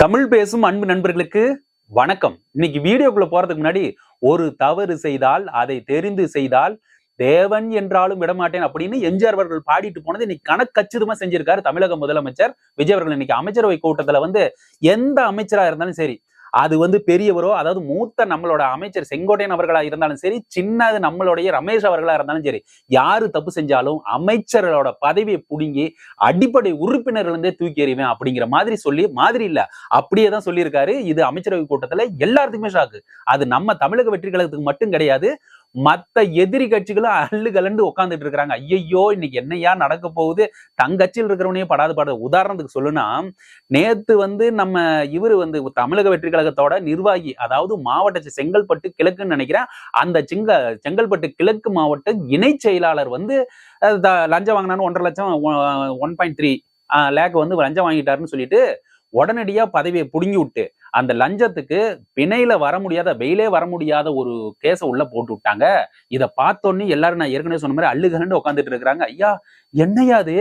தமிழ் பேசும் அன்பு நண்பர்களுக்கு வணக்கம். இன்னைக்கு வீடியோக்குள்ள போறதுக்கு முன்னாடி, ஒரு தவறு செய்தால் அதை தெரிந்து செய்தால் தேவன் என்றாலும் விடமாட்டேன் அப்படின்னு எம்ஜிஆர் அவர்கள் பாடிட்டு போனது இன்னைக்கு கணக்கச்சிதமா செஞ்சிருக்காரு தமிழக முதலமைச்சர் விஜய் அவர்கள். இன்னைக்கு அமைச்சரவை கூட்டத்துல எந்த அமைச்சரா இருந்தாலும் சரி, அது பெரியவரோ, அதாவது மூத்த நம்மளோட அமைச்சர் செங்கோட்டையன் அவர்களா இருந்தாலும் சரி, சின்னது நம்மளுடைய ரமேஷ் அவர்களா இருந்தாலும் சரி, யாரு தப்பு செஞ்சாலும் அமைச்சர்களோட பதவியை புடுங்கி அடிப்படை உறுப்பினர்கள் இருந்தே தூக்கி எறிவேன் அப்படிங்கிற மாதிரி இல்ல, அப்படியே தான் சொல்லியிருக்காரு. இது அமைச்சரவை கூட்டத்துல எல்லாத்துக்குமே ஷாக்கு. அது நம்ம தமிழக வெற்றி கழகத்துக்கு மட்டும் கிடையாது, மத்த எதிரி கட்சிகளும் அள்ளு கலண்டு உட்காந்துட்டு இருக்கிறாங்க. ஐயோ இன்னைக்கு என்னையா நடக்க போகுது, தங்கட்சியில் இருக்கிறவனையே படாது. உதாரணத்துக்கு சொல்லுனா, நேத்து நம்ம இவரு தமிழக வெற்றி கழகத்தோட நிர்வாகி, அதாவது மாவட்ட செங்கல்பட்டு கிழக்குன்னு நினைக்கிறேன், அந்த செங்கல்பட்டு கிழக்கு மாவட்ட இணை செயலாளர் லஞ்சம் வாங்கினான்னு 1.5 லட்சம் 1.3 லேக் லஞ்சம் வாங்கிட்டாருன்னு சொல்லிட்டு உடனடியா பதவியை புடுங்கி விட்டு அந்த லஞ்சத்துக்கு பிணையில வர முடியாத, வெயிலே வர முடியாத ஒரு கேஸ உள்ள போட்டு விட்டாங்க. இதை பார்த்தோன்னே எல்லாரும் நான் ஏற்கனவே சொன்ன மாதிரி அள்ளுகண்டு உட்காந்துட்டு இருக்கிறாங்க. ஐயா என்னையா அது,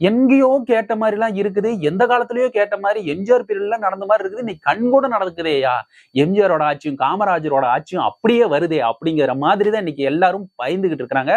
எங்கேயோ கேட்ட மாதிரி எல்லாம் இருக்குது, எந்த காலத்திலயோ கேட்ட மாதிரி எம்ஜிஆர் பீரியட்ல நடந்த மாதிரி இருக்குது, இன்னைக்கு கண் கூட நடக்குதேயா, எம்ஜிஆரோட ஆட்சியும் காமராஜரோட ஆட்சியும் அப்படியே வருதே அப்படிங்கிற மாதிரி தான் இன்னைக்கு எல்லாரும் பயந்துகிட்டு இருக்கிறாங்க.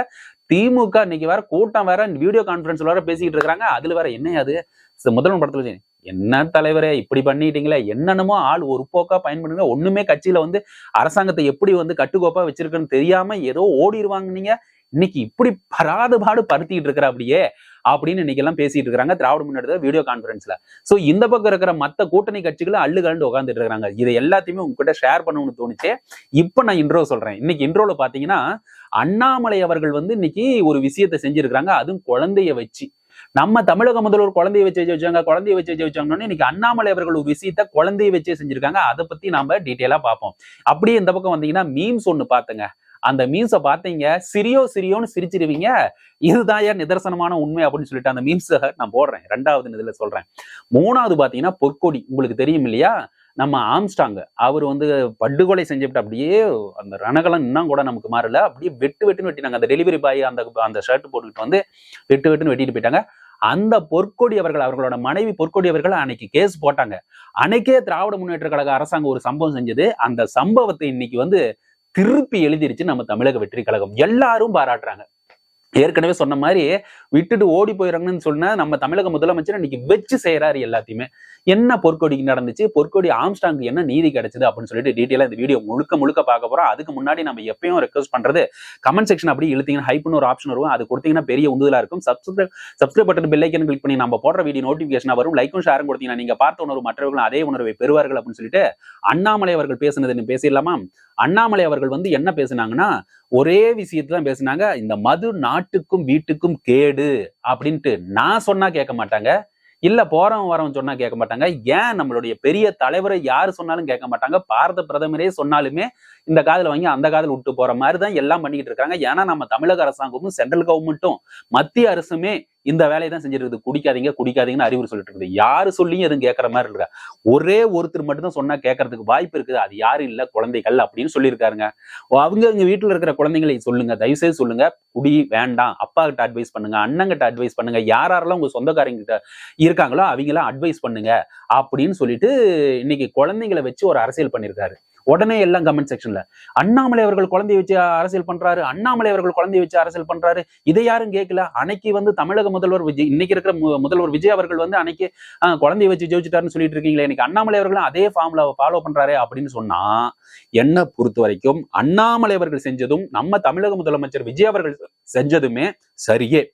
திமுக இன்னைக்கு வேற கூட்டம் வேற வீடியோ கான்பரன்ஸ்ல வேற பேசிக்கிட்டு இருக்காங்க. அதுல வேற என்னையாது முதல்வன் படத்துல என்ன தலைவரே இப்படி பண்ணிட்டீங்களே, என்னென்னமோ ஆள் ஒரு போக்கா பயன்படுங்க, ஒண்ணுமே கட்சியில அரசாங்கத்தை எப்படி கட்டுக்கோப்பா வச்சிருக்குன்னு தெரியாம ஏதோ ஓடிடுவாங்க, நீங்க இன்னைக்கு இப்படி பராத பாடு படுத்திட்டு இருக்கிற அப்படியே அப்படின்னு இன்னைக்கு எல்லாம் பேசிட்டு இருக்காங்க திராவிட முன்னேற்ற வீடியோ கான்பரன்ஸ்ல. சோ இந்த பக்கம் இருக்கிற மத்த கூட்டணி கட்சிகளும் அள்ளு கலந்து உட்காந்துட்டு இருக்காங்க. இதை எல்லாத்தையுமே உங்ககிட்ட ஷேர் பண்ணணும்னு தோணுச்சு. இப்ப நான் இன்ட்ரோ சொல்றேன். இன்னைக்கு இன்ட்ரோல பாத்தீங்கன்னா, அண்ணாமலை அவர்கள் இன்னைக்கு ஒரு விஷயத்தை செஞ்சிருக்காங்க, அதுவும் குழந்தைய வச்சு. நம்ம தமிழக முதல்வர் குழந்தைய வச்சு ஜெயிச்சாங்கன்னு இன்னைக்கு அண்ணாமலை அவர்கள் ஒரு விஷயத்த குழந்தைய வச்சே செஞ்சிருக்காங்க. அதை பத்தி நாம டீட்டெயிலா பார்ப்போம். அப்படியே இந்த பக்கம் வந்தீங்கன்னா மீம்ஸ் ஒண்ணு பாத்துங்க. அந்த மீம்ஸை பார்த்தீங்க, சிரியோன்னு சிரிச்சிருவீங்க. இதுதான் ஏன் நிதர்சனமான உண்மை அப்படின்னு சொல்லிட்டு அந்த மீம்ஸை நான் போடுறேன். 2வது இதுல சொல்றேன். 3வது பாத்தீங்கன்னா பொற்கொடி. உங்களுக்கு தெரியும் இல்லையா, நம்ம ஆம்ஸ்டாங் அவர் படுகொலை செஞ்சுட்டு அப்படியே அந்த ரணகலம் இன்னும் கூட நமக்கு மாறல, அப்படியே வெட்டுன்னு வெட்டினாங்க. அந்த டெலிவரி பாய் அந்த ஷர்ட் போட்டுக்கிட்டு வெட்டுன்னு வெட்டிட்டு போயிட்டாங்க. அந்த பொற்கொடி அவர்களோட மனைவி பொற்கொடி அவர்கள் அன்னைக்கு கேஸ் போட்டாங்க. அன்னைக்கே திராவிட முன்னேற்ற கழக அரசாங்கம் ஒரு சம்பவம் செஞ்சது. அந்த சம்பவத்தை இன்னைக்கு திருப்பி எழுதிருச்சு நம்ம தமிழக வெற்றி கழகம். எல்லாரும் பாராட்டுறாங்க. ஏற்கனவே சொன்ன மாதிரி விட்டுட்டு ஓடி போயிடறாங்கன்னு சொன்ன நம்ம தமிழக முதலமைச்சர் இன்னைக்கு வச்சு செய்யறாரு எல்லாத்தையுமே. என்ன பொற்கொடிக்கு நடந்துச்சு, பொற்கொடி ஆம்ஸ்டாங்க்கு என்ன நீதி கிடைச்சது அப்படின்னு சொல்லிட்டு டீட்டெயிலா இந்த வீடியோ முழுக்க பார்க்க போறோம். அதுக்கு முன்னாடி நம்ம எப்பயும் ரெக்வஸ்ட் பண்றது, கமெண்ட் செக்ஷன் அப்படி இழுத்தீங்கன்னா ஹைப்னு ஒரு ஆப்ஷன் வரும், அது கொடுத்தீங்கன்னா பெரிய உந்துதலா இருக்கும். Subscribe button bell icon click பண்ணி நம்ம போடுற வீடியோ நோட்டிபிகேஷன் வரும். லைக்கும் ஷேரும் கொடுத்தீங்கன்னா நீங்க பார்த்த உணர்வு மற்றவர்களும் அதே உணர்வை பெறுவார்கள் அப்படின்னு சொல்லிட்டு அண்ணாமலை அவர்கள் பேசுனதுன்னு பேசிடலாமா? அண்ணாமலை அவர்கள் என்ன பேசினாங்கன்னா, ஒரே விஷயத்தை தான் பேசினாங்க. இந்த மது நாட்டுக்கும் வீட்டுக்கும் கேடு அப்படின்ட்டு நான் சொன்னா கேட்க மாட்டாங்க, இல்ல போறவன் வரவன் சொன்னா கேட்க மாட்டாங்க, ஏன் நம்மளுடைய பெரிய தலைவரை யாரு சொன்னாலும் கேட்க மாட்டாங்க, பாரத பிரதமரே சொன்னாலுமே இந்த காதுல வாங்கி அந்த காதுல விட்டு போற மாதிரிதான் எல்லாம் பண்ணிக்கிட்டு இருக்காங்க. ஏன்னா நம்ம தமிழக அரசாங்கமும் சென்ட்ரல் கவர்மெண்ட்டும் மத்திய அரசுமே இந்த வேலையை தான் செஞ்சிட்டு இருக்குது. குடிக்காதீங்கன்னு அறிவுரை சொல்லிட்டு இருக்குது. யாரு சொல்லியும் எதுவும் கேட்கற மாதிரி இருக்கா, ஒரே ஒருத்தர் மட்டும் தான் சொன்னா கேட்கறதுக்கு வாய்ப்பு இருக்குது. அது யாரும் இல்ல, குழந்தைகள் அப்படின்னு சொல்லியிருக்காருங்க. அவங்க வீட்டுல இருக்கிற குழந்தைங்களை சொல்லுங்க, தயவுசெய்து சொல்லுங்க, குடி வேண்டாம், அப்பா கிட்ட அட்வைஸ் பண்ணுங்க, அண்ணங்கிட்ட அட்வைஸ் பண்ணுங்க, யாரெல்லாம் உங்க சொந்தக்காரங்க கிட்ட இருக்காங்களோ அவங்களாம் அட்வைஸ் பண்ணுங்க அப்படின்னு சொல்லிட்டு இன்னைக்கு குழந்தைங்களை வச்சு ஒரு அரசியல் பண்ணியிருக்காரு. உடனே எல்லாம் கமெண்ட் செக்ஷன்ல அண்ணாமலை அவர்கள் குழந்தைய வச்சு அரசியல் பண்றாரு, அண்ணாமலை அவர்கள் குழந்தைய வச்சு அரசியல் பண்றாரு, இதை யாரும் கேட்கல. அன்னைக்கு தமிழக முதல்வர் விஜய், இன்னைக்கு இருக்கிற முதல்வர் விஜய் அவர்கள் அன்னைக்கு குழந்தைய வச்சு ஜெயிச்சுட்டாருன்னு சொல்லிட்டு இருக்கீங்களே, இன்னைக்கு அண்ணாமலை அவர்களும் அதே ஃபார்முலா ஃபாலோ பண்றாரு அப்படின்னு சொன்னா, என்ன பொறுத்த வரைக்கும் அண்ணாமலை அவர்கள் செஞ்சதும் நம்ம தமிழக முதலமைச்சர் விஜய் அவர்கள் செஞ்சதுமே சரியே.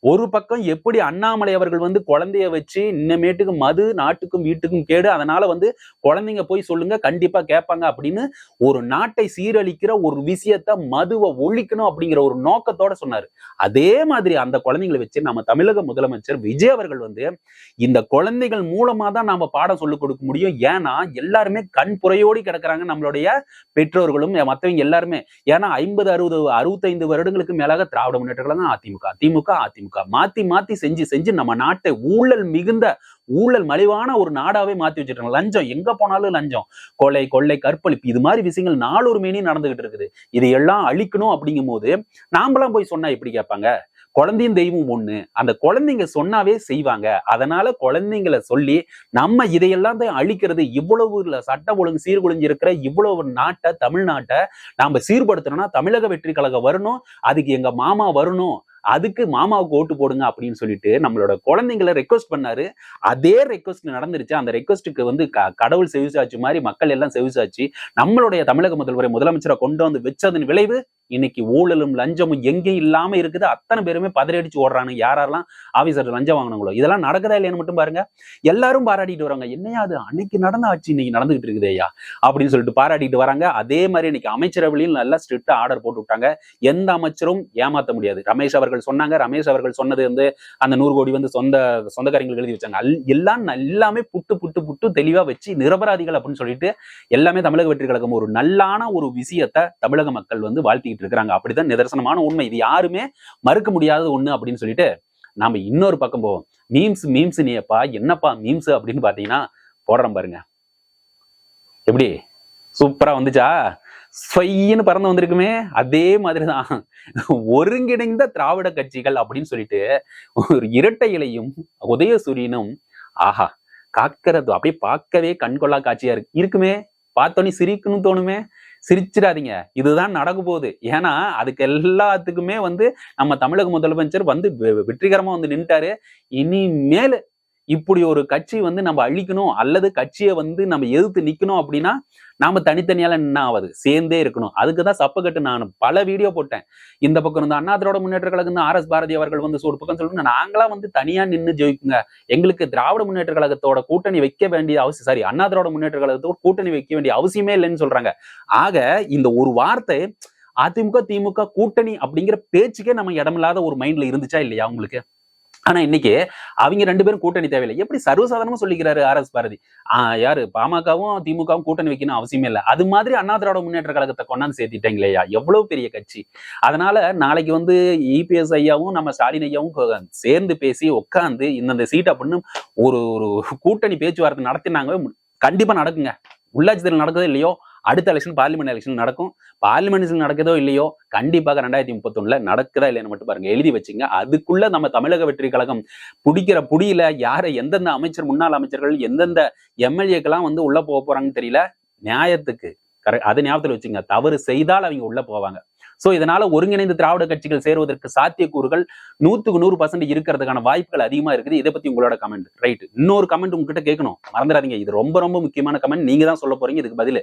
ஒரு பக்கம் எப்படி அண்ணாமலை அவர்கள் குழந்தைய வச்சு இன்னமேட்டுக்கு மது நாட்டுக்கும் வீட்டுக்கும் கேடு, அதனால குழந்தைங்க போய் சொல்லுங்க கண்டிப்பா கேட்பாங்க அப்படின்னு ஒரு நாட்டை சீரழிக்கிற ஒரு விஷயத்த, மதுவை ஒழிக்கணும் அப்படிங்கிற ஒரு நோக்கத்தோட சொன்னாரு. அதே மாதிரி அந்த குழந்தைங்களை வச்சு நம்ம தமிழக முதலமைச்சர் விஜய் அவர்கள் இந்த குழந்தைகள் மூலமா தான் நாம பாடம் சொல்லிக் கொடுக்க முடியும். ஏன்னா எல்லாருமே கண் புறையோடி கிடக்குறாங்க, நம்மளுடைய பெற்றோர்களும் மற்றவங்க எல்லாருமே. ஏன்னா 50, 60, 65 வருடங்களுக்கு மேலாக திராவிட முன்னேற்ற கழகம் அதிமுக மாத்தி செஞ்சு நம்ம நாட்டை ஊழல் மலிவான ஒரு நாடாவே மாத்தி வச்சிருக்காங்க. லஞ்சம் எங்க போனாலும் லஞ்சம், கொள்ளை கற்பழிப்பு, இது மாதிரி விஷயங்கள் நாளொரு மேனி நடந்துகிட்டு இருக்குது. இதையெல்லாம் அழிக்கணும் அப்படிங்கும் போது நாமெல்லாம் போய் சொன்னா எப்படி கேட்பாங்க? குழந்தையும் தெய்வம் ஒண்ணு. அந்த குழந்தைங்க சொன்னாவே செய்வாங்க. அதனால குழந்தைங்களை சொல்லி நம்ம இதையெல்லாம் தான் அழிக்கிறது. இவ்வளவு சட்ட ஒழுங்கு சீர்குலைஞ்சு இருக்கிற இவ்வளவு நாட்டை, தமிழ்நாட்டை நாம சீர்படுத்தணும்னா தமிழக வெற்றி கழகம் வரணும். அதுக்கு எங்க மாமா வரணும். அதுக்கு மாமாவுக்கு ஓட்டு போடுங்க அப்படின்னு சொல்லிட்டு நம்மளோட குழந்தைங்களை ரெக்வஸ்ட் பண்ணாரு. அதே ரெக்வஸ்ட் நடந்துருச்சு. அந்த ரெக்வஸ்ட்டுக்கு வந்து கடவுள் செவிசாச்சு மாதிரி மக்கள் எல்லாம் செவிசாச்சு. நம்மளுடைய தமிழக முதலமைச்சரை கொண்டு வந்து வச்சதன் விளைவு இன்னைக்கு ஊழலும் லஞ்சமும் எங்கேயும் இல்லாம இருக்குது. அத்தனை பேருமே பதறடிச்சு ஓடுறாங்க. யாரெல்லாம் ஆபீசர் லஞ்சம் வாங்கினாங்களோ. இதெல்லாம் நடக்குதா இல்லையான்னு மட்டும் பாருங்க. எல்லாரும் பாராட்டிட்டு வராங்க. என்னையா அது அன்னைக்கு நடந்த ஆட்சி இன்னைக்கு நடந்துகிட்டு இருக்குது ஐயா அப்படின்னு சொல்லிட்டு பாராட்டிட்டு வராங்க. அதே மாதிரி இன்னைக்கு அமைச்சரவையில் நல்லா ஸ்ட்ரிக்டா ஆர்டர் போட்டு விட்டாங்க. எந்த அமைச்சரும் ஏமாத்த முடியாது. ரமேஷ் அவர்கள் சொன்னாங்க. ரமேஷ் அவர்கள் சொன்னது வந்து அந்த 100 கோடி வந்து சொந்தக்காரங்களுக்கு எழுதி வச்சாங்க. எல்லாமே புட்டு புட்டு புட்டு தெளிவா வச்சு நிரபராதிகள் அப்படின்னு சொல்லிட்டு எல்லாமே தமிழக வெற்றி கழகம் ஒரு நல்லான ஒரு விஷயத்தை தமிழக மக்கள் வந்து வாழ்த்திக்கிட்டு இருக்கிறாங்க. அப்படிதான் நிதர்சனமான உண்மை. இது யாருமே மறுக்க முடியாத ஒண்ணு அப்படின்னு சொல்லிட்டு நாம இன்னொரு பக்கம் போவோம். மீம்ஸ் நீப்பா என்னப்பா மீம்ஸ் அப்படின்னு பாத்தீங்கன்னா போடுறோம் பாருங்க. எப்படி சூப்பரா வந்துச்சா? ஸ்வைன்னு பறந்து வந்திருக்குமே. அதே மாதிரிதான் ஒருங்கிணைந்த திராவிட கட்சிகள் அப்படின்னு சொல்லிட்டு ஒரு இரட்டை இலையும் உதயசூரியனும் ஆஹா காக்கிறது அப்படியே பார்க்கவே கண்கொள்ளா காட்சியா இருக்குமே. பார்த்தோன்னே சிரிக்கணும்னு தோணுமே. சிரிச்சிடாதீங்க. இதுதான் நடக்க போகுது. ஏன்னா அதுக்கு எல்லாத்துக்குமே வந்து நம்ம தமிழக முதலமைச்சர் வந்து வெற்றிகரமா வந்து நின்ட்டாரு. இனிமேல் இப்படி ஒரு கட்சி வந்து நம்ம அழிக்கணும் அல்லது கட்சியை வந்து நம்ம எதிர்த்து நிக்கணும் அப்படின்னா நாம தனித்தனியால என்ன ஆகுது, சேர்ந்தே இருக்கணும். அதுக்குதான் சப்பக்கட்டு நான் பல வீடியோ போட்டேன். இந்த பக்கம் இருந்து அண்ணா திராவிட முன்னேற்ற கழகம் RS பாரதி அவர்கள் வந்து ஒரு பக்கம் சொல்லுங்க, நாங்களா வந்து தனியா நின்று ஜெயிக்குங்க, எங்களுக்கு திராவிட முன்னேற்ற கழகத்தோட கூட்டணி வைக்க வேண்டிய அவசியம், சாரி அண்ணா திராவிட முன்னேற்ற கழகத்தோட கூட்டணி வைக்க வேண்டிய அவசியமே இல்லைன்னு சொல்றாங்க. ஆக இந்த ஒரு வார்த்தை அதிமுக திமுக கூட்டணி அப்படிங்கிற பேச்சுக்கே நம்ம இடமில்லாத ஒரு மைண்ட்ல இருந்துச்சா இல்லையா உங்களுக்கு? ஆனா இன்னைக்கு அவங்க 2 பேரும் கூட்டணி தேவையில்லை. எப்படி சர்வசாதாரணமா சொல்லிக்கிறாரு RS பாரதி. யாரு பாமகவும் திமுகவும் கூட்டணி வைக்கணும் அவசியமே இல்லை. அது மாதிரி அண்ணா திராவிட முன்னேற்ற கழகத்தை கொண்டாந்து சேர்த்திட்டீங்களேயா, எவ்வளவு பெரிய கட்சி. அதனால நாளைக்கு வந்து EPS ஐயாவும் நம்ம ஸ்டாலின் ஐயாவும் சேர்ந்து பேசி உட்காந்து இந்த சீட் அப்படின்னு ஒரு கூட்டணி பேச்சுவார்த்தை நடத்தினாங்க. கண்டிப்பா நடக்குங்க. உள்ளாட்சி தேர்தல் நடக்குதோ இல்லையோ, அடுத்த எலெக்ஷன் பார்லிமெண்ட் எலெக்ஷன் நடக்கும். பார்லிமெண்ட் எலெக்ஷன் நடக்குதோ இல்லையோ, கண்டிப்பாக 2031 நடக்குதா இல்லைன்னு மட்டும் பாருங்க, எழுதி வச்சுங்க. அதுக்குள்ள நம்ம தமிழக வெற்றி கழகம் பிடிக்கிற புடியில யாரை எந்தெந்த அமைச்சர், முன்னாள் அமைச்சர்கள், எந்தெந்த MLAக்கெல்லாம் வந்து உள்ள போறாங்கன்னு தெரியல. நியாயத்துக்கு அதை ஞாபகத்தில் வச்சுங்க. தவறு செய்தால் அவங்க உள்ள போவாங்க. சோ இதனால ஒருங்கிணைந்த திராவிட கட்சிகள் சேருவதற்கு சாத்தியக்கூறுகள் 100% இருக்கிறதுக்கான வாய்ப்புகள் அதிகமா இருக்குது. இதை பத்தி உங்களோட கமெண்ட். ரைட், இன்னொரு கமெண்ட் உங்ககிட்ட கேட்கணும், மறந்துடாதீங்க. இது ரொம்ப ரொம்ப முக்கியமான கமெண்ட். நீங்க தான் சொல்ல போறீங்க இதுக்கு பதில்.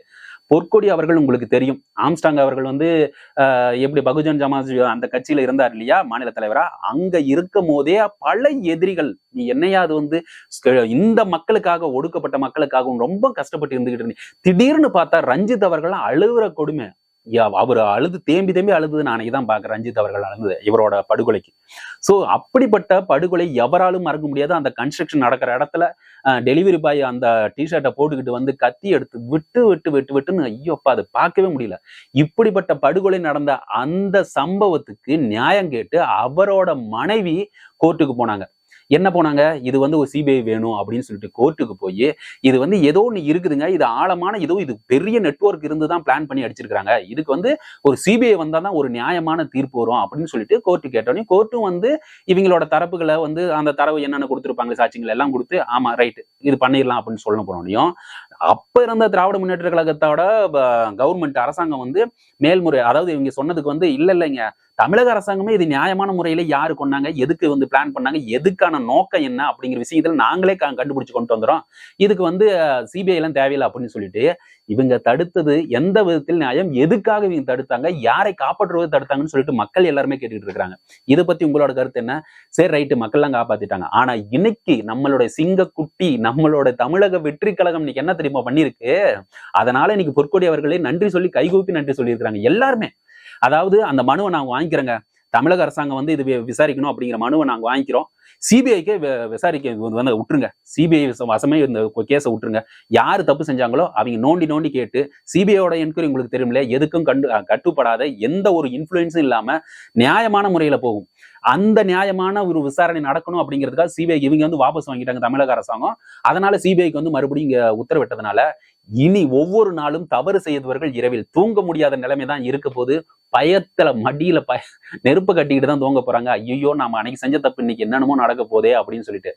பொற்கொடி அவர்கள் உங்களுக்கு தெரியும். ஆம்ஸ்டாங் அவர்கள் வந்து எப்படி பகுஜன் சமாஜ் அந்த கட்சியில இருந்தார் இல்லையா, மாநில தலைவரா. அங்க இருக்கும் போதே பல எதிரிகள், நீ என்னையா அது வந்து இந்த மக்களுக்காக, ஒடுக்கப்பட்ட மக்களுக்காகவும் ரொம்ப கஷ்டப்பட்டு இருந்துகிட்டு இருந்தீங்க. திடீர்னு பார்த்தா ரஞ்சித் அவர்கள் அழுகுற கொடுமை. அவர் அழுது தேம்பி அழுது நான் தான் பாக்குறேன். ரஞ்சித் அவர்கள் அழுது இவரோட படுகொலைக்கு. சோ அப்படிப்பட்ட படுகொலை எவராலும் மறக்க முடியாது. அந்த கன்ஸ்ட்ரக்ஷன் நடக்கிற இடத்துல டெலிவரி பாய் அந்த டிஷர்ட்டை போட்டுக்கிட்டு வந்து கத்தி எடுத்து விட்டுன்னு ஐயோப்பா அதை பார்க்கவே முடியல. இப்படிப்பட்ட படுகொலை நடந்த அந்த சம்பவத்துக்கு நியாயம் கேட்டு அவரோட மனைவி கோர்ட்டுக்கு போனாங்க. என்ன போனாங்க, இது வந்து ஒரு CBI வேணும் அப்படின்னு சொல்லிட்டு கோர்ட்டுக்கு போய், இது வந்து ஏதோ ஒண்ணு இருக்குதுங்க, இது ஆழமான ஏதோ இது பெரிய நெட்வொர்க் இருந்துதான் பிளான் பண்ணி அடிச்சிருக்காங்க, இதுக்கு வந்து ஒரு CBI வந்தாதான் ஒரு நியாயமான தீர்ப்பு வரும் அப்படின்னு சொல்லிட்டு கோர்ட்டு கேட்டோன்னே கோர்ட்டும் வந்து இவங்களோட தரப்புகளை வந்து அந்த தரவு என்னென்ன கொடுத்துருப்பாங்க, சாட்சிகள் எல்லாம் கொடுத்து ஆமா ரைட் இது பண்ணிடலாம் அப்படின்னு சொல்ல போனோம். அப்ப இருந்த திராவிட முன்னேற்ற கழகத்தோட கவர்மெண்ட் அரசாங்கம் வந்து மேல்முறை, அதாவது இவங்க சொன்னதுக்கு வந்து இல்லைங்க, தமிழக அரசாங்கமே இது நியாயமான முறையில யாரு கொண்டாங்க, எதுக்கு வந்து பிளான் பண்ணாங்க, எதுக்கான நோக்கம் என்ன அப்படிங்கிற விஷயத்துல நாங்களே கண்டுபிடிச்சு கொண்டு வந்துடும், இதுக்கு வந்து CBI எல்லாம் தேவையில்லை அப்படின்னு சொல்லிட்டு இவங்க தடுத்தது எந்த விதத்தில் நியாயம், எதுக்காக இவங்க தடுத்தாங்க, யாரை காப்பாற்றுவது தடுத்தாங்கன்னு சொல்லிட்டு மக்கள் எல்லாருமே கேட்டுட்டு இருக்காங்க. இதை பத்தி உங்களோட கருத்து என்ன? சரி ரைட்டு, மக்கள் எல்லாம் காப்பாத்திட்டாங்க. ஆனா இன்னைக்கு நம்மளுடைய சிங்கக்குட்டி, நம்மளோட தமிழக வெற்றி கழகம் இன்னைக்கு என்ன தெரியுமா பண்ணிருக்கு? அதனால இன்னைக்கு பொற்கொடி அவர்களே நன்றி சொல்லி கைகூப்பி நன்றி சொல்லியிருக்கிறாங்க எல்லாருமே. அதாவது அந்த மனுவை நாங்க வாங்கிக்கிறோங்க, தமிழக அரசாங்கம் வந்து இது விசாரிக்கணும் அப்படிங்கிற மனுவை நாங்க வாங்கிக்கிறோம், CBIக்கே விசாரிக்க வந்து விட்டுருங்க, CBI வசமே இந்த கேஸை விட்டுருங்க, யாரு தப்பு செஞ்சாங்களோ அவங்க நோண்டி கேட்டு CBIயோட என்கொயரி உங்களுக்கு தெரியுமில்ல, எதுக்கும் கட்டுப்படாத எந்த ஒரு இன்ஃபுளுன்ஸும் இல்லாம நியாயமான முறையில போகும். அந்த நியாயமான ஒரு விசாரணை நடக்கணும் அப்படிங்கிறதுக்காக சிபிஐ இவங்க வந்து வாபஸ் வாங்கிட்டாங்க தமிழக அரசாங்கம். அதனால சிபிஐக்கு வந்து மறுபடியும் இங்க உத்தரவிட்டதுனால இனி ஒவ்வொரு நாளும் தவறு செய்தவர்கள் இரவில் தூங்க முடியாத நிலைமை தான் இருக்க போது. பயத்துல மடியில நெருப்பு கட்டிக்கிட்டு தான் தூங்க போறாங்க. ஐயோ நாம அன்னைக்கு செஞ்ச தப்பு இன்னைக்கு என்னென்னமோ நடக்க போதே அப்படின்னு சொல்லிட்டு.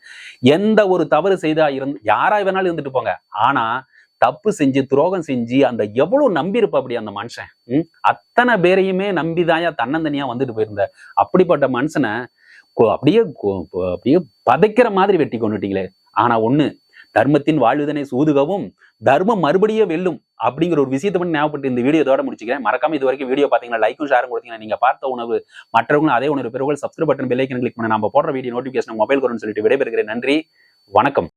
எந்த ஒரு தவறு செய்தா யாரா வேணாலும் இருந்துட்டு போங்க. ஆனா தப்பு செஞ்சு துரோகம் செஞ்சு அந்த எவ்வளவு நம்பி இருப்ப அப்படி அந்த மனுஷன். அத்தனை பேரையுமே நம்பிதாயா தன்னந்தனியா வந்துட்டு போயிருந்த அப்படிப்பட்ட மனுஷனை அப்படியே அப்படியே பதைக்கிற மாதிரி வெட்டி கொண்டுட்டீங்களே. ஆனா ஒண்ணு, தர்மத்தின் வாழ்விதனை சூதுகவும் தர்மம் மறுபடியும் வெல்லும் அப்படிங்கிற ஒரு விஷயத்தை பண்ணி ஞாபகப்பட்டு இந்த வீடியோ இதோட முடிச்சுக்கிறேன். மறக்காம இது வரைக்கும் வீடியோ பாத்தீங்கன்னா லைக்கும் ஷேரும் கொடுத்தீங்கன்னா நீங்க பார்த்த உணவு மற்றவங்களும் அதே உணவு பெறுவர்கள் subscribe button bell icon click பண்ணி நம்ம போடுற வீடியோ நோட்டிபிகேஷன் மொபைல் வரும்னு சொல்லிட்டு விடைபெறுகிறேன். நன்றி, வணக்கம்.